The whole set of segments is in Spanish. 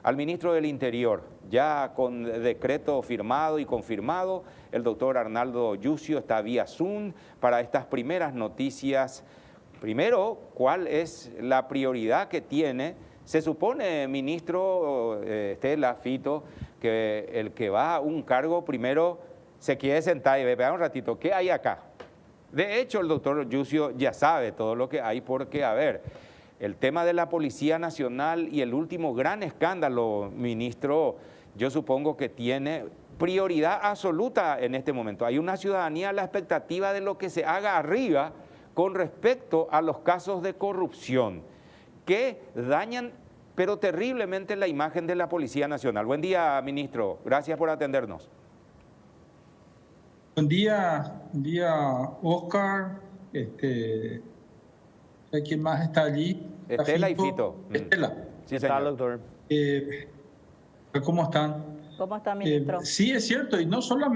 al ministro del Interior, ya con decreto firmado y confirmado. El doctor Arnaldo Yucio está vía Zoom para estas primeras noticias. Primero, ¿cuál es la prioridad que tiene? Se supone, ministro Estela, Fito, que el que va a un cargo primero se quiere sentar y ve un ratito, ¿qué hay acá? De hecho, el doctor Yucio ya sabe todo lo que hay porque, a ver, el tema de la Policía Nacional y el último gran escándalo, ministro, yo supongo que tiene prioridad absoluta en este momento. Hay una ciudadanía a la expectativa de lo que se haga arriba con respecto a los casos de corrupción que dañan pero terriblemente la imagen de la Policía Nacional. Buen día, ministro. Gracias por atendernos. Buen día, Oscar. ¿Quién más está allí? Estela y Fito. Estela. Sí, señor. Doctor. ¿Cómo están? ¿Cómo está, ministro? Sí, es cierto, y no solo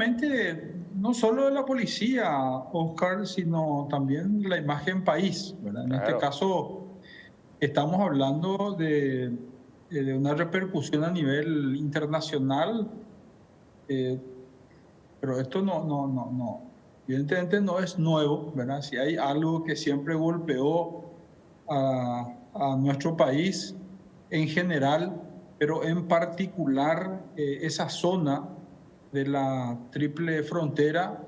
de la policía, Oscar, sino también la imagen país, ¿verdad? En este caso, estamos hablando de una repercusión a nivel internacional, pero esto evidentemente no es nuevo, ¿verdad? Si hay algo que siempre golpeó a nuestro país en general, pero en particular esa zona de la triple frontera,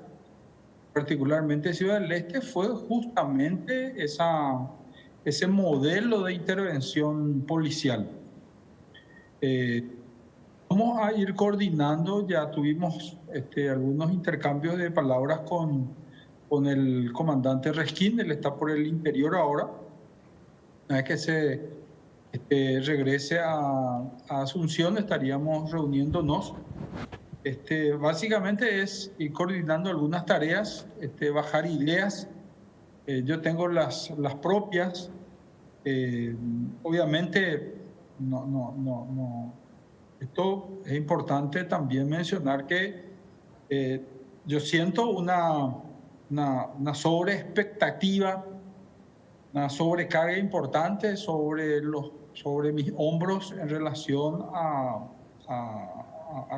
particularmente Ciudad del Este, fue justamente ese modelo de intervención policial. Vamos a ir coordinando, ya tuvimos algunos intercambios de palabras con el comandante Resquín, él está por el interior ahora, una vez que se regrese a Asunción estaríamos reuniéndonos. Básicamente es ir coordinando algunas tareas, bajar ideas. Yo tengo las propias. Obviamente, esto es importante también mencionar que yo siento una sobreexpectativa, una sobrecarga importante sobre mis hombros en relación a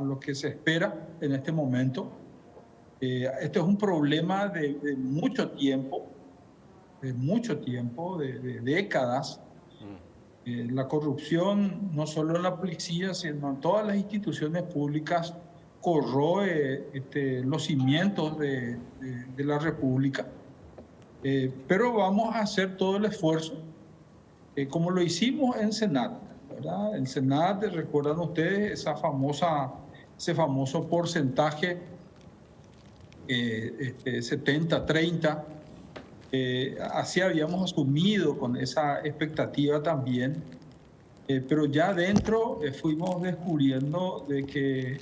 lo que se espera en este momento. Este es un problema de mucho tiempo, de décadas. La corrupción, no solo en la policía, sino en todas las instituciones públicas, corroe los cimientos de la República. Pero vamos a hacer todo el esfuerzo, como lo hicimos en Senat, ¿verdad? En Senat, recuerdan ustedes ese famoso porcentaje 70-30, así habíamos asumido con esa expectativa también, pero ya adentro fuimos descubriendo de que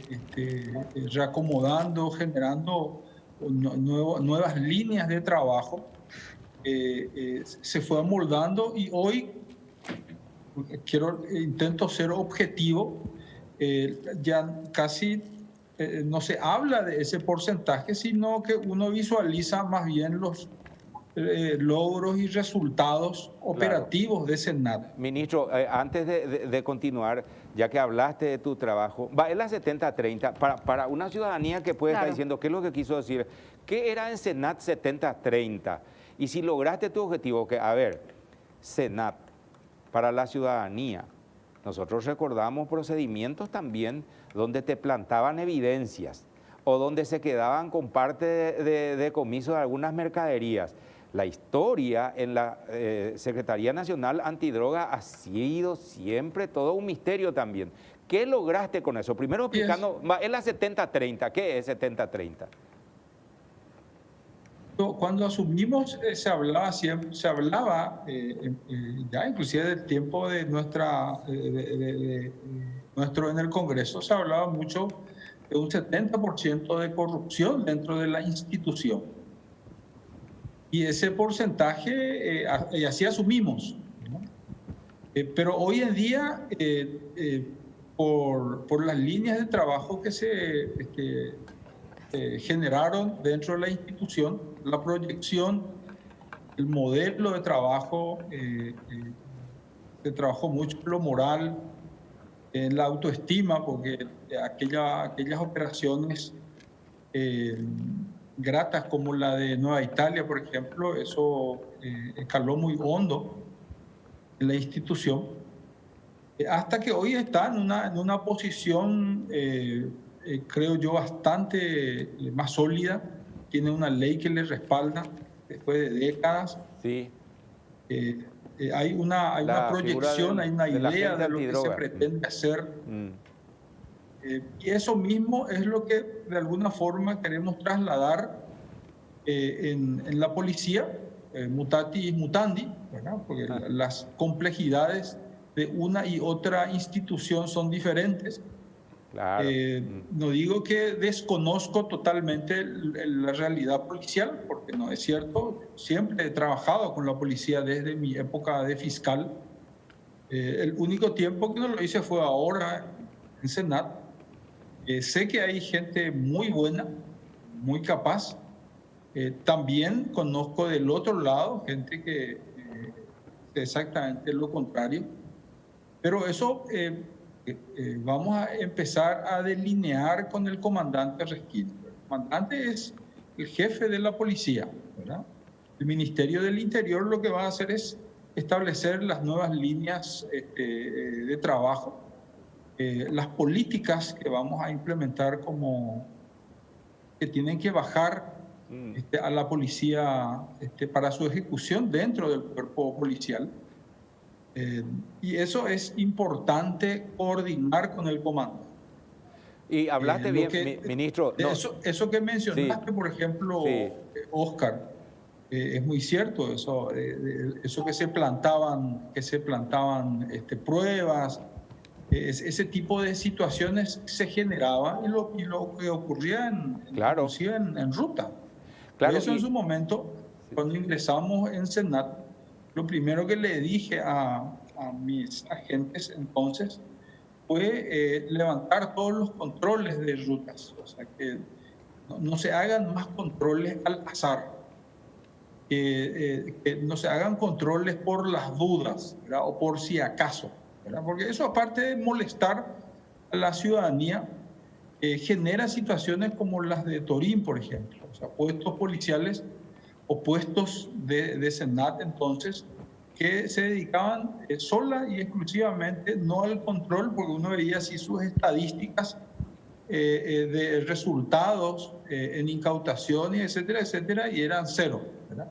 reacomodando, generando nuevas líneas de trabajo, se fue amoldando y hoy intento ser objetivo, ya casi no se habla de ese porcentaje, sino que uno visualiza más bien los logros y resultados operativos de Senat. Ministro, antes de continuar, ya que hablaste de tu trabajo, es la 70-30, para una ciudadanía que puede estar diciendo qué es lo que quiso decir, ¿qué era en Senat 70-30? Y si lograste tu objetivo, que a ver, Senat, para la ciudadanía, nosotros recordamos procedimientos también donde te plantaban evidencias o donde se quedaban con parte de decomiso de algunas mercaderías. La historia en la Secretaría Nacional Antidroga ha sido siempre todo un misterio también. ¿Qué lograste con eso? Primero explicando, es la 70-30, ¿qué es 70-30? Cuando asumimos se hablaba ya inclusive del tiempo de nuestro en el Congreso, se hablaba mucho de un 70% de corrupción dentro de la institución. Y ese porcentaje, así asumimos, ¿no? Pero hoy en día, por las líneas de trabajo que se generaron dentro de la institución, la proyección, el modelo de trabajo, se trabajó mucho lo moral, en la autoestima, porque aquellas operaciones gratas como la de Nueva Italia, por ejemplo, eso escaló muy hondo en la institución, hasta que hoy está en una posición, creo yo, bastante más sólida, tiene una ley que le respalda después de décadas. Sí. Hay una proyección, hay una idea de lo que se pretende hacer. Y eso mismo es lo que de alguna forma queremos trasladar en la policía, mutatis mutandi, ¿verdad? Porque las complejidades de una y otra institución son diferentes. Claro. No digo que desconozco totalmente la realidad policial, porque no es cierto. Siempre he trabajado con la policía desde mi época de fiscal. El único tiempo que no lo hice fue ahora en Senat. Sé que hay gente muy buena, muy capaz. También conozco del otro lado gente que exactamente lo contrario. Pero eso vamos a empezar a delinear con el comandante Resquín. El comandante es el jefe de la policía, ¿verdad? El Ministerio del Interior lo que va a hacer es establecer las nuevas líneas de trabajo, las políticas que vamos a implementar que tienen que bajar a la policía para su ejecución dentro del cuerpo policial. Y eso es importante coordinar con el comando. Y hablaste bien, ministro. No. Eso que mencionaste, sí. Por ejemplo, sí. Oscar, es muy cierto. Eso que se plantaban pruebas, ese tipo de situaciones se generaba y lo que ocurría claro. en ruta. Claro, Por eso en su momento, cuando ingresamos en Senat, lo primero que le dije a mis agentes entonces fue levantar todos los controles de rutas, o sea, que no se hagan más controles al azar, que no se hagan controles por las dudas, ¿verdad? O por si acaso, ¿verdad? Porque eso, aparte de molestar a la ciudadanía, genera situaciones como las de Torín, por ejemplo, o sea, puestos policiales o puestos de Senat entonces, que se dedicaban sola y exclusivamente no al control, porque uno veía así sus estadísticas de resultados en incautaciones, etcétera, etcétera, y eran cero, ¿verdad?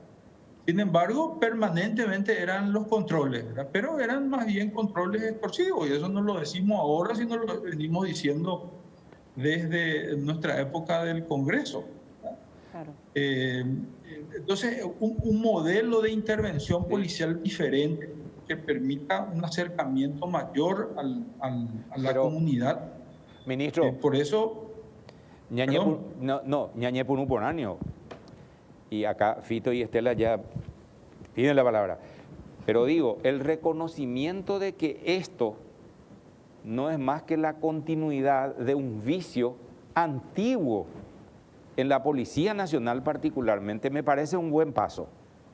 Sin embargo, permanentemente eran los controles, ¿verdad? Pero eran más bien controles extorsivos, y eso no lo decimos ahora, sino lo venimos diciendo desde nuestra época del Congreso. Claro. Entonces, un modelo de intervención policial diferente que permita un acercamiento mayor a la comunidad. Ministro, por eso... ñañe punuponanio. Y acá Fito y Estela ya piden la palabra. Pero digo, el reconocimiento de que esto no es más que la continuidad de un vicio antiguo en la Policía Nacional particularmente, me parece un buen paso.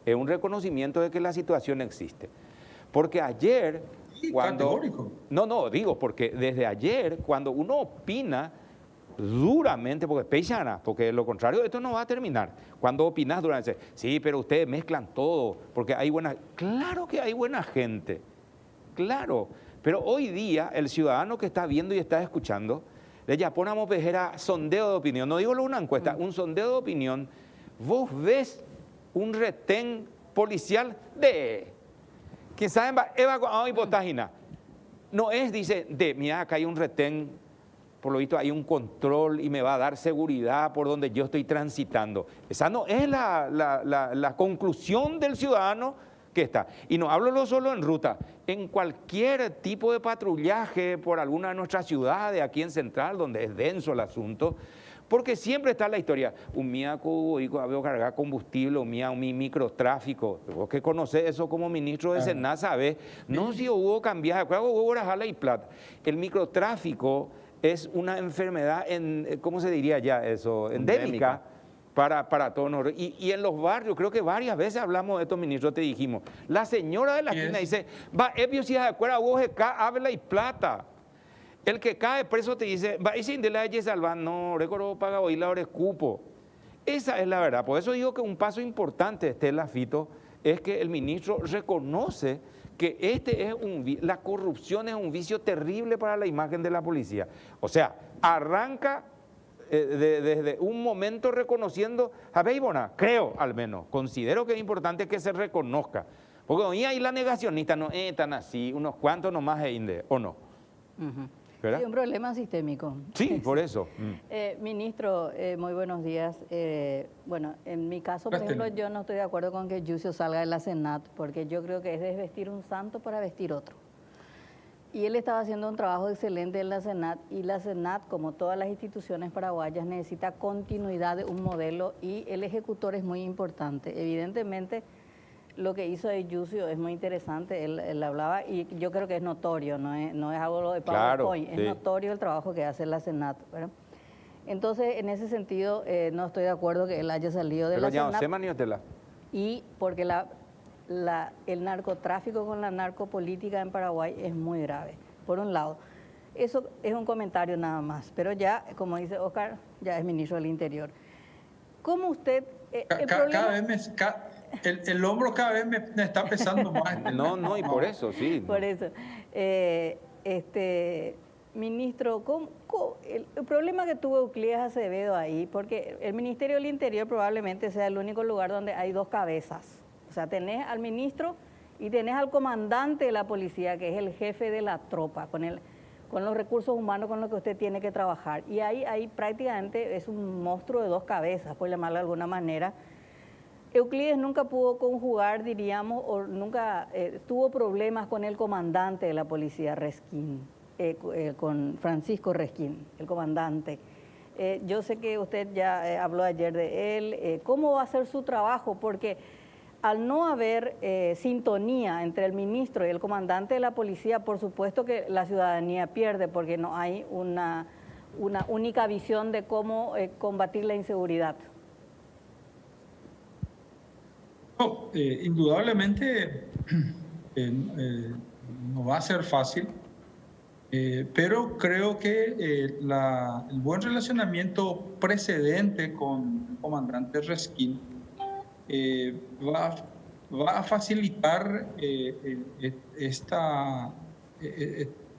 Es un reconocimiento de que la situación existe. Porque ayer, categórico. Porque desde ayer, cuando uno opina duramente, porque es peixana, porque de lo contrario esto no va a terminar. Cuando opinas duramente, sí, pero ustedes mezclan todo, porque hay buena... Claro que hay buena gente, claro. Pero hoy día el ciudadano que está viendo y está escuchando, ya ponamos a sondeo de opinión, no digo una encuesta, un sondeo de opinión, vos ves un retén policial de... ¿Quién sabe? Evacuación hipotágina. No es, dice, mira, acá hay un retén, por lo visto hay un control y me va a dar seguridad por donde yo estoy transitando. Esa no es la conclusión del ciudadano que está. Y no hablo solo en ruta, en cualquier tipo de patrullaje por alguna de nuestras ciudades, aquí en Central, donde es denso el asunto, porque siempre está la historia, un miaco, había cargar combustible, un microtráfico. Vos que conocés eso como ministro de Senat, ¿sabes? No si hubo cambiar, hubo Guarajala y Plata. El microtráfico es una enfermedad, ¿cómo se diría ya eso? Endémica. Para todos nosotros. Y en los barrios, creo que varias veces hablamos de esto, ministro, te dijimos. La señora de la esquina dice, va, si de acuerdo, vos acá, habla y plata. El que cae preso te dice, va y sin de la de salvar, no, recuerdo paga hoy la hora cupo. Esa es la verdad. Por eso digo que un paso importante, Estela Fito, es que el ministro reconoce que la corrupción es un vicio terrible para la imagen de la policía. O sea, arranca desde un momento reconociendo a Beibona, creo al menos, considero que es importante que se reconozca. Porque hoy ahí la negacionista no es tan así, unos cuantos nomás ¿o no? Sí, un problema sistémico. Sí, por eso. Ministro, muy buenos días. Bueno, en mi caso, por ejemplo, yo no estoy de acuerdo con que Yucio salga de la Senat, porque yo creo que es desvestir un santo para vestir otro. Y él estaba haciendo un trabajo excelente en la Senat, y la Senat, como todas las instituciones paraguayas, necesita continuidad de un modelo, y el ejecutor es muy importante. Evidentemente, lo que hizo de Yucio es muy interesante, él hablaba, y yo creo que es notorio, no es algo de PowerPoint, es notorio el trabajo que hace la Senat, ¿verdad? Entonces, en ese sentido, no estoy de acuerdo que él haya salido de la Senat. Y porque el narcotráfico con la narcopolítica en Paraguay es muy grave, por un lado. Eso es un comentario nada más, pero ya, como dice Oscar, ya es ministro del Interior. ¿Cómo usted...? El hombro cada vez me está pesando más. No, y por eso, sí. Por eso. Ministro, el problema que tuvo Euclides Acevedo ahí, porque el Ministerio del Interior probablemente sea el único lugar donde hay dos cabezas. O sea, tenés al ministro y tenés al comandante de la policía, que es el jefe de la tropa, con los recursos humanos con los que usted tiene que trabajar. Y ahí prácticamente es un monstruo de dos cabezas, por llamarlo de alguna manera. Euclides nunca pudo conjugar, diríamos, o nunca tuvo problemas con el comandante de la policía, Resquín, con Francisco Resquín, el comandante. Yo sé que usted ya habló ayer de él. ¿Cómo va a ser su trabajo? Porque al no haber sintonía entre el ministro y el comandante de la policía, por supuesto que la ciudadanía pierde, porque no hay una única visión de cómo combatir la inseguridad. No, indudablemente no va a ser fácil, pero creo que el buen relacionamiento precedente con el comandante Resquín va a facilitar este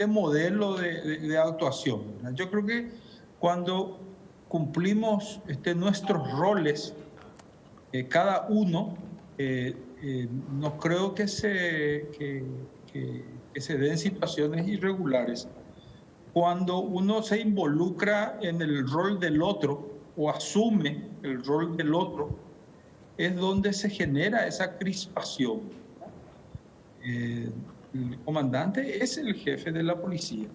modelo de actuación. Yo creo que cuando cumplimos nuestros roles, cada uno, no creo que se den situaciones irregulares. Cuando uno se involucra en el rol del otro o asume el rol del otro, es donde se genera esa crispación. El comandante es el jefe de la policía.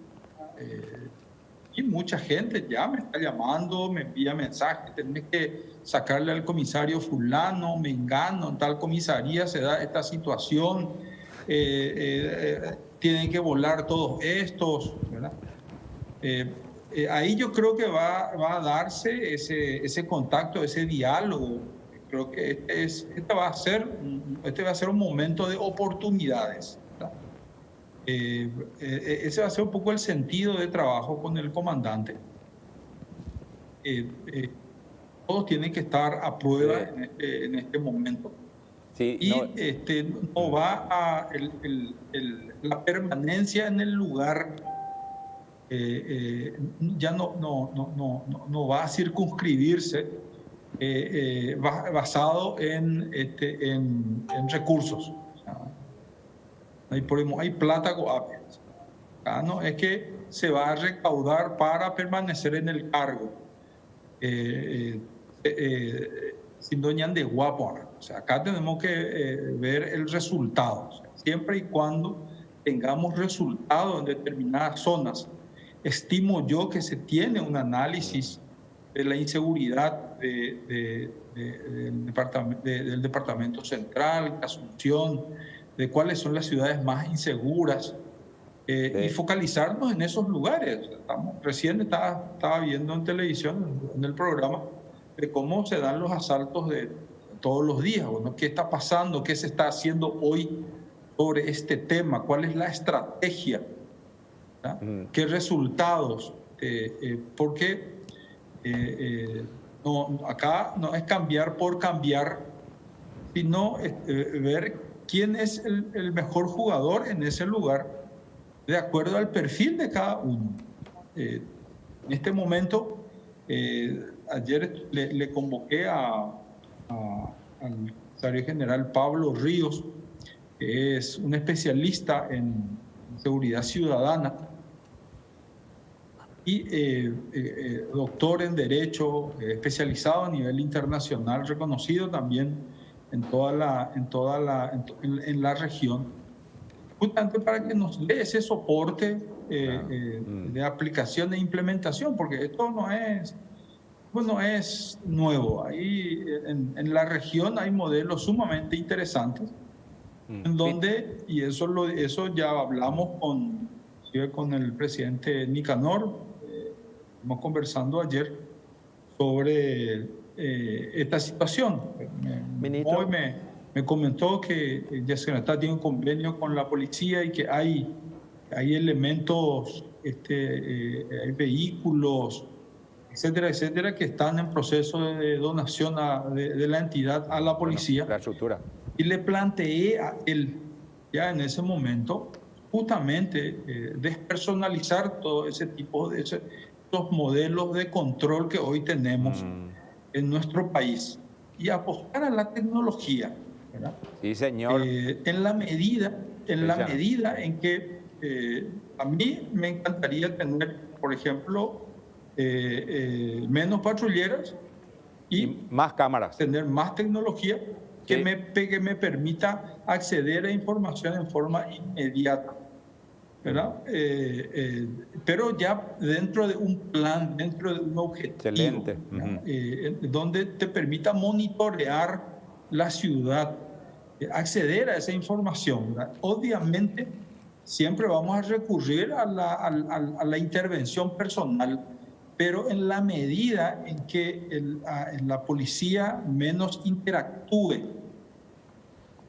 Y mucha gente ya me está llamando, me envía mensajes, tenés que sacarle al comisario fulano, mengano, en tal comisaría se da esta situación, tienen que volar todos estos, ¿verdad? Ahí yo creo que va a darse ese contacto, ese diálogo. Creo que este va a ser un momento de oportunidades, ¿verdad? Ese va a ser un poco el sentido de trabajo con el comandante. Todos tienen que estar a prueba en este momento. Sí, y no va a la permanencia en el lugar ya no va a circunscribirse basado en recursos. Hay plata coapias. No es que se va a recaudar para permanecer en el cargo. Sin doña de guapo. O sea, acá tenemos que ver el resultado. O sea, siempre y cuando tengamos resultados en determinadas zonas, estimo yo que se tiene un análisis de la inseguridad del departamento central, Asunción, de cuáles son las ciudades más inseguras, y focalizarnos en esos lugares. Recién estaba viendo en televisión, en el programa, de cómo se dan los asaltos de todos los días. Bueno, ¿qué está pasando? ¿Qué se está haciendo hoy sobre este tema? ¿Cuál es la estrategia? ¿verdad? ¿Qué resultados? Porque acá no es cambiar por cambiar, sino ver quién es el mejor jugador en ese lugar de acuerdo al perfil de cada uno. En este momento, ayer le convoqué al secretario general Pablo Ríos, que es un especialista en seguridad ciudadana y doctor en Derecho, especializado a nivel internacional, reconocido también en la región, justamente para que nos dé ese soporte de aplicación e implementación, porque esto no es nuevo. Ahí en la región hay modelos sumamente interesantes, en donde, y eso ya hablamos con el presidente Nicanor, estamos conversando ayer sobre esta situación. Hoy me comentó que Yacyretá tiene un convenio con la policía y que hay elementos, hay vehículos, etcétera, etcétera, que están en proceso de donación de la entidad a la policía. Bueno, la estructura. Y le planteé a él, ya en ese momento, justamente despersonalizar todo ese tipo de esos modelos de control que hoy tenemos en nuestro país y apostar a la tecnología, ¿verdad? Sí, señor. En la medida en que a mí me encantaría tener, por ejemplo, menos patrulleras y más cámaras, tener más tecnología que me permita acceder a información en forma inmediata, ¿verdad? Pero ya dentro de un plan, dentro de un objetivo. Excelente. Donde te permita monitorear la ciudad, acceder a esa información, ¿verdad? Obviamente, siempre vamos a recurrir a la intervención personal, pero en la medida en que la policía menos interactúe,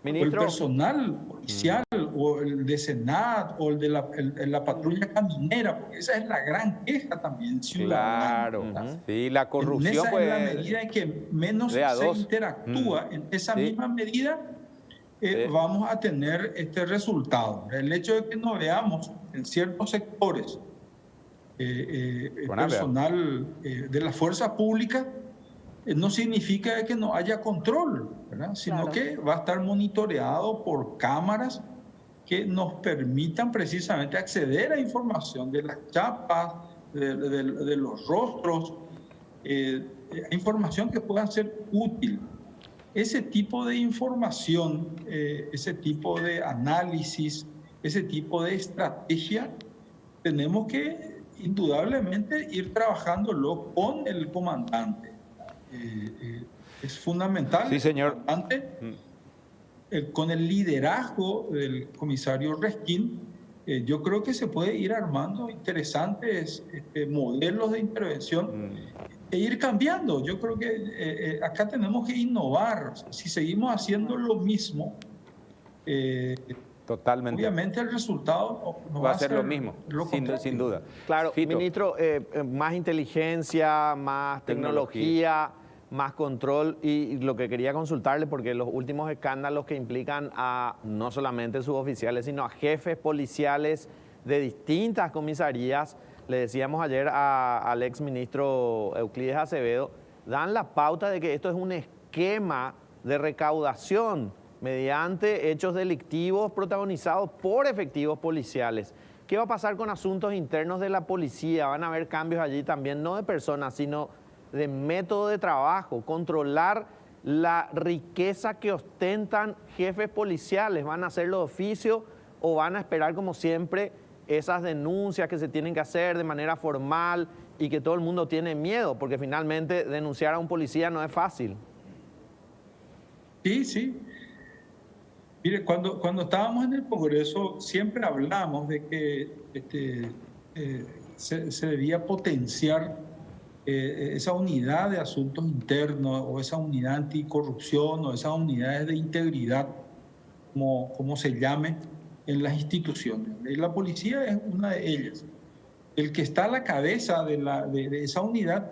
Ministro, o el personal policial, o el de Senat, o el de la patrulla caminera, porque esa es la gran queja también ciudadana. Claro, sí, la corrupción en la medida en que menos se interactúa, en esa misma medida vamos a tener este resultado. El hecho de que no veamos en ciertos sectores personal de la fuerza pública no significa que no haya control, ¿verdad? Sino que va a estar monitoreado por cámaras que nos permitan precisamente acceder a información de las chapas, de los rostros, información que pueda ser útil. Ese tipo de información, ese tipo de análisis, ese tipo de estrategia, tenemos que indudablemente ir trabajándolo con el comandante. Es fundamental. Sí, señor. Con el liderazgo del comisario Reskin, yo creo que se puede ir armando interesantes modelos de intervención e ir cambiando. Yo creo que acá tenemos que innovar. Si seguimos haciendo lo mismo, totalmente, obviamente el resultado no va a ser lo mismo, sin duda. Claro, Fito. ministro, más inteligencia, más tecnología, más control, y lo que quería consultarle, porque los últimos escándalos que implican a no solamente suboficiales, sino a jefes policiales de distintas comisarías, le decíamos ayer al exministro Euclides Acevedo, dan la pauta de que esto es un esquema de recaudación mediante hechos delictivos protagonizados por efectivos policiales. ¿Qué va a pasar con asuntos internos de la policía? ¿Van a haber cambios allí también, no de personas, sino de método de trabajo? Controlar la riqueza que ostentan jefes policiales. ¿Van a hacerlo de oficio o van a esperar, como siempre, esas denuncias que se tienen que hacer de manera formal y que todo el mundo tiene miedo? Porque finalmente denunciar a un policía no es fácil. Sí. Mire, cuando estábamos en el Congreso siempre hablamos de que se debía potenciar esa unidad de asuntos internos o esa unidad anticorrupción o esas unidades de integridad, como se llame, en las instituciones. Y la policía es una de ellas. El que está a la cabeza de esa unidad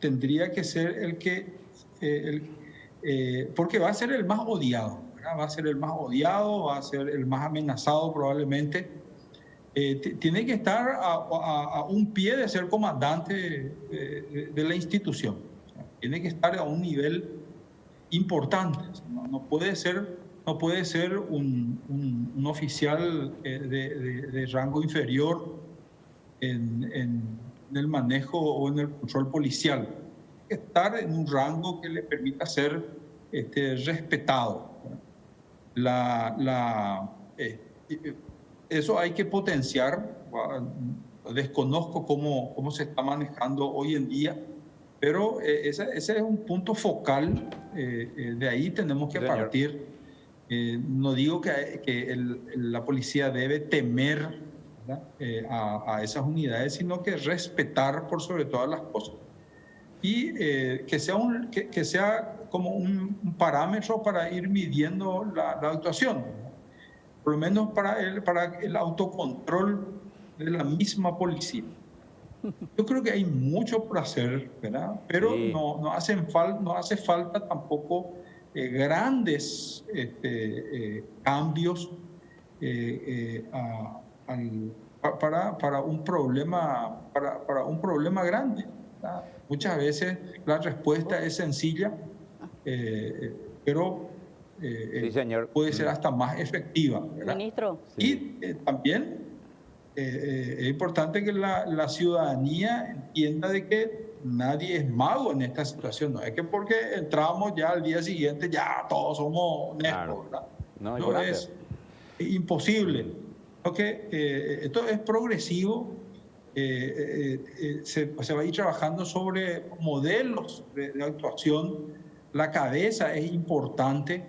tendría que ser el que, porque va a ser el más odiado, ¿verdad? Va a ser el más odiado, va a ser el más amenazado probablemente. Tiene que estar a un pie de ser comandante de la institución. O sea, tiene que estar a un nivel importante. No puede ser un oficial de rango inferior en el manejo o en el control policial. Tiene que estar en un rango que le permita ser respetado. Eso hay que potenciar. Desconozco cómo se está manejando hoy en día, pero ese es un punto focal. De ahí tenemos que partir. No digo que la policía debe temer a esas unidades, sino que respetar por sobre todas las cosas. Y que sea como un parámetro para ir midiendo la actuación, ¿verdad? Por lo menos para el autocontrol de la misma policía. Yo creo que hay mucho por hacer, ¿verdad? Pero sí, no hace falta tampoco grandes cambios para un problema grande, ¿verdad? Muchas veces la respuesta es sencilla, pero sí, señor, puede ser hasta más efectiva, ¿verdad? Ministro. Sí. Y también es importante que la ciudadanía entienda de que nadie es mago en esta situación. No es que porque entramos ya al día siguiente ya todos somos honestos, claro, ¿verdad? No es imposible. Porque esto es progresivo. Se va a ir trabajando sobre modelos de actuación. La cabeza es importante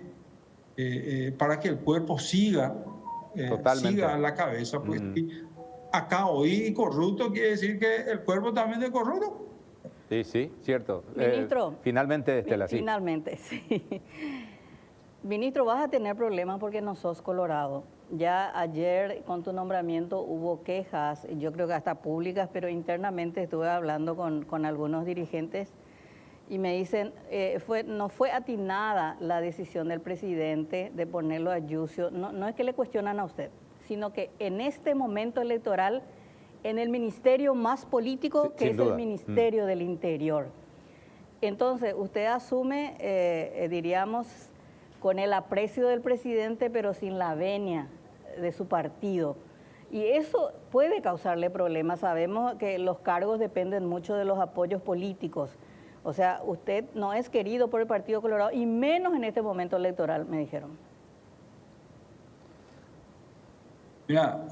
para que el cuerpo siga a la cabeza. Pues, acá hoy corrupto quiere decir que el cuerpo también es corrupto. Sí, sí, cierto. Ministro, finalmente, Estela, sí. Finalmente, sí. Ministro, vas a tener problemas porque no sos colorado. Ya ayer con tu nombramiento hubo quejas, yo creo que hasta públicas, pero internamente estuve hablando con algunos dirigentes y me dicen, no fue atinada la decisión del presidente de ponerlo a Yusio. No es que le cuestionan a usted, sino que en este momento electoral, en el ministerio más político, que es el Ministerio del Interior. Entonces, usted asume, diríamos, con el aprecio del presidente, pero sin la venia de su partido. Y eso puede causarle problemas. Sabemos que los cargos dependen mucho de los apoyos políticos. O sea, usted no es querido por el Partido Colorado, y menos en este momento electoral, me dijeron. Mira, a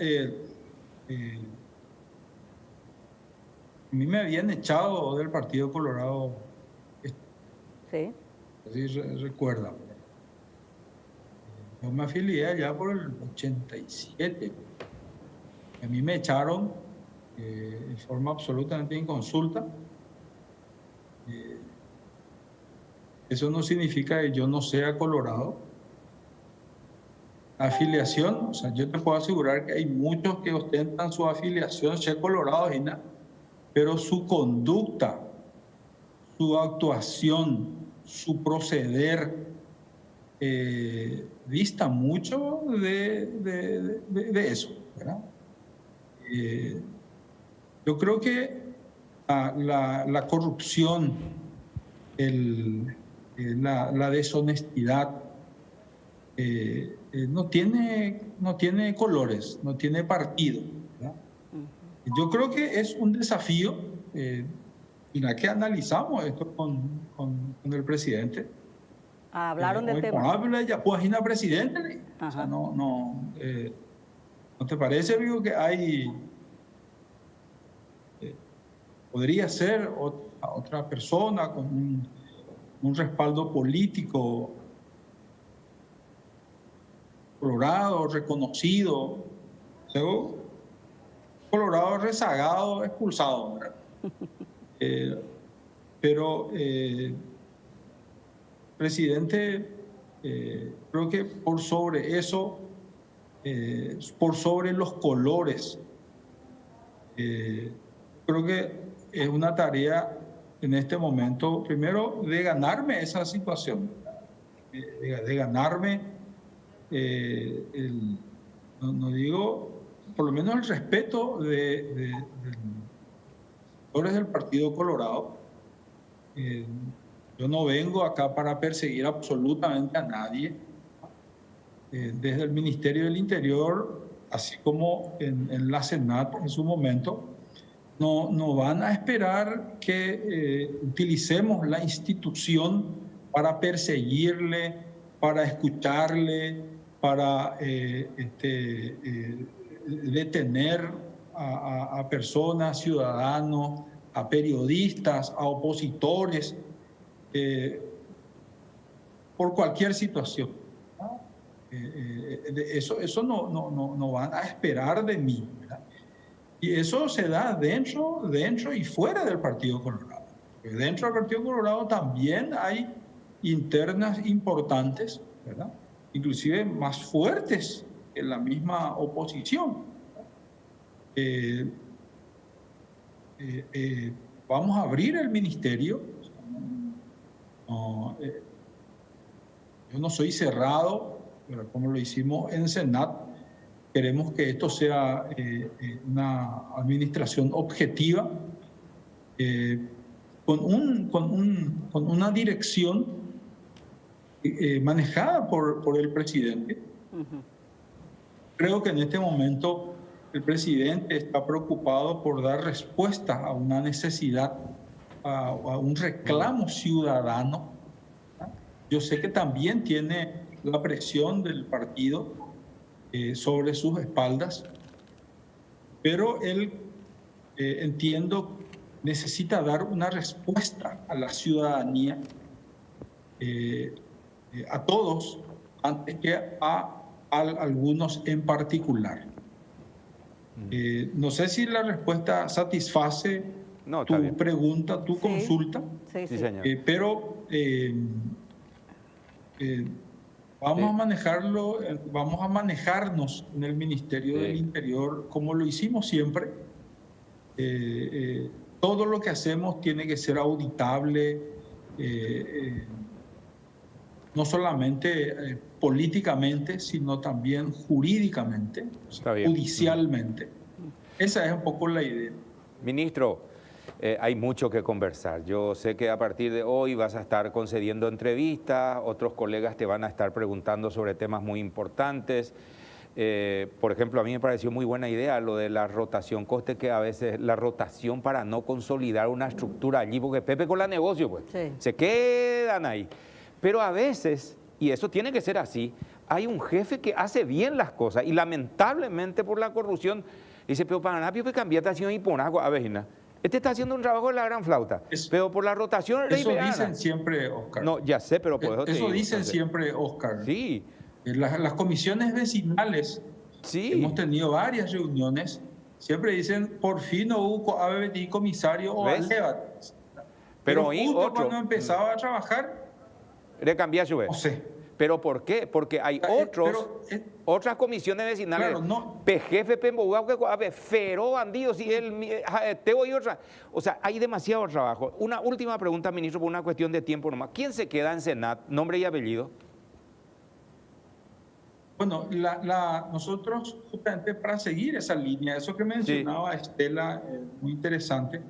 mí me habían echado del Partido Colorado. Sí. Así recuerda. Yo me afilié allá por el 87. A mí me echaron de forma absolutamente inconsulta. Eso no significa que yo no sea colorado. Afiliación, o sea, yo te puedo asegurar que hay muchos que ostentan su afiliación, ser colorados y nada, pero su conducta, su actuación, su proceder dista mucho de eso, ¿verdad? Yo creo que la corrupción, la deshonestidad no tiene colores, no tiene partido, ¿verdad? Yo creo que es un desafío, mira que analizamos esto con el presidente. Hablaron del tema. Habla ya, pues, una presidente. O sea, ¿no te parece, amigo, que podría ser otra persona con un respaldo político colorado, reconocido, luego colorado rezagado, expulsado, ¿verdad? Pero presidente, creo que por sobre eso por sobre los colores. Creo que es una tarea en este momento, primero, de ganarme esa situación, de ganarme, no digo, por lo menos el respeto de sectores del Partido Colorado. Yo no vengo acá para perseguir absolutamente a nadie. Desde el Ministerio del Interior, así como en la Senat en su momento, no van a esperar que utilicemos la institución para perseguirle, para escucharle, para detener a personas, ciudadanos, a periodistas, a opositores, por cualquier situación. Eso no van a esperar de mí, ¿verdad? Y eso se da dentro y fuera del Partido Colorado. Dentro del Partido Colorado también hay internas importantes, ¿verdad? Inclusive más fuertes que la misma oposición. Vamos a abrir el ministerio. Yo no soy cerrado, pero como lo hicimos en Senat, queremos que esto sea una administración objetiva, con una dirección manejada por el presidente. Creo que en este momento el presidente está preocupado por dar respuesta a una necesidad, a un reclamo ciudadano. Yo sé que también tiene la presión del partido sobre sus espaldas, pero él, entiendo, necesita dar una respuesta a la ciudadanía, a todos, antes que a algunos en particular. No sé si la respuesta satisface tu pregunta, tu consulta, Sí, señor. pero vamos a manejarnos en el Ministerio del Interior como lo hicimos siempre. Todo lo que hacemos tiene que ser auditable, no solamente políticamente, sino también jurídicamente, judicialmente. Esa es un poco la idea. Ministro, hay mucho que conversar. Yo sé que a partir de hoy vas a estar concediendo entrevistas, otros colegas te van a estar preguntando sobre temas muy importantes. Por ejemplo, a mí me pareció muy buena idea lo de la rotación, coste que a veces la rotación para no consolidar una estructura allí, porque Pepe con la negocio, pues, se quedan ahí. Pero a veces, y eso tiene que ser así, hay un jefe que hace bien las cosas y lamentablemente por la corrupción dice, pero para nada, pero cambiate a y por agua, a ver, este está haciendo un trabajo de la gran flauta, pero por la rotación... Eso dicen siempre, Oscar. No, ya sé, pero por eso te digo, dicen siempre, Oscar. Sí. Las comisiones vecinales, hemos tenido varias reuniones, siempre dicen, por fin no hubo comisario o alévate. Pero justo cuando empezaba a trabajar... Le cambié su vez. No sé. ¿Pero por qué? Porque hay otras comisiones vecinales. Claro, no. PGF, Pembogao, que Feró, bandidos, y el Teo y otra. O sea, hay demasiado trabajo. Una última pregunta, ministro, por una cuestión de tiempo nomás. ¿Quién se queda en Senat? ¿Nombre y apellido? Bueno, nosotros, justamente para seguir esa línea, eso que mencionaba Estela, muy interesante.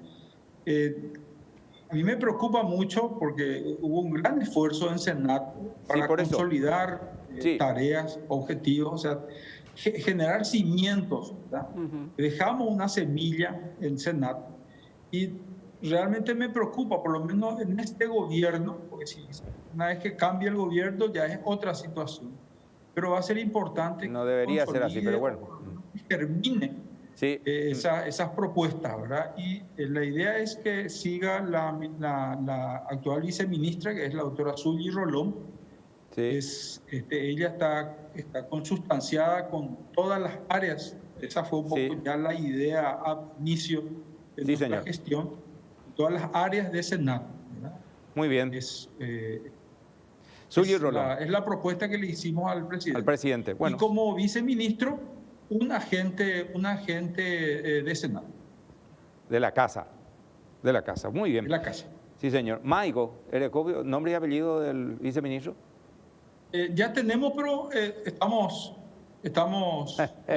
A mí me preocupa mucho porque hubo un gran esfuerzo en Senat para consolidar tareas, objetivos, o sea, generar cimientos, ¿verdad? Dejamos una semilla en Senat y realmente me preocupa, por lo menos en este gobierno, porque si una vez que cambie el gobierno ya es otra situación, pero va a ser importante no debería ser así, pero bueno, que termine esas propuestas, ¿verdad? Y la idea es que siga la actual viceministra, que es la doctora Zully Rolón. Ella está consustanciada con todas las áreas. Esa fue un poco ya la idea al inicio de nuestra gestión. Todas las áreas de Senat, ¿verdad? Muy bien. Zully Rolón. Es la propuesta que le hicimos al presidente. Al presidente. Bueno. Y como viceministro, un agente de Senado. De la casa. De la casa. Muy bien. De la casa. Sí, señor. Maigo, nombre y apellido del viceministro. Ya tenemos, pero estamos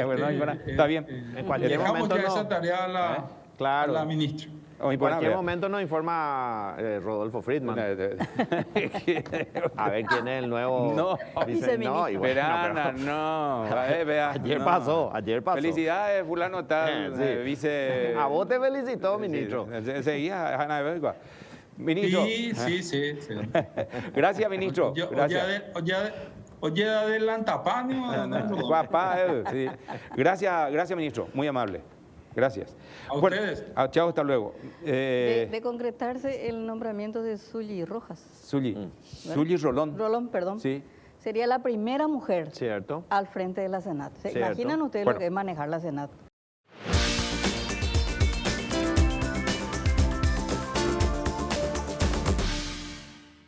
bueno, está bien. En cualquier dejamos momento ya no. esa tarea a Claro. la ministra. En cualquier momento nos informa Rodolfo Friedman. A ver quién es el nuevo No. viceministro. Y bueno, Verana, pero- no. Vea, Ayer no. pasó. Felicidades, fulano tal, Sí. vice... A vos te felicitó, ministro. Seguía, Hanna de Belga. Ministro. Sí. Gracias, ministro. Gracias. Oye, adelanta pan. Guapa, sí. Gracias, ministro. Muy amable. Gracias. A ustedes. Chao, hasta luego. De concretarse el nombramiento de Zully Rojas. Zully Rolón. Rolón, perdón. Sí. Sería la primera mujer Cierto. al frente de la Senat. ¿Se Cierto. imaginan ustedes Bueno. lo que es manejar la Senat?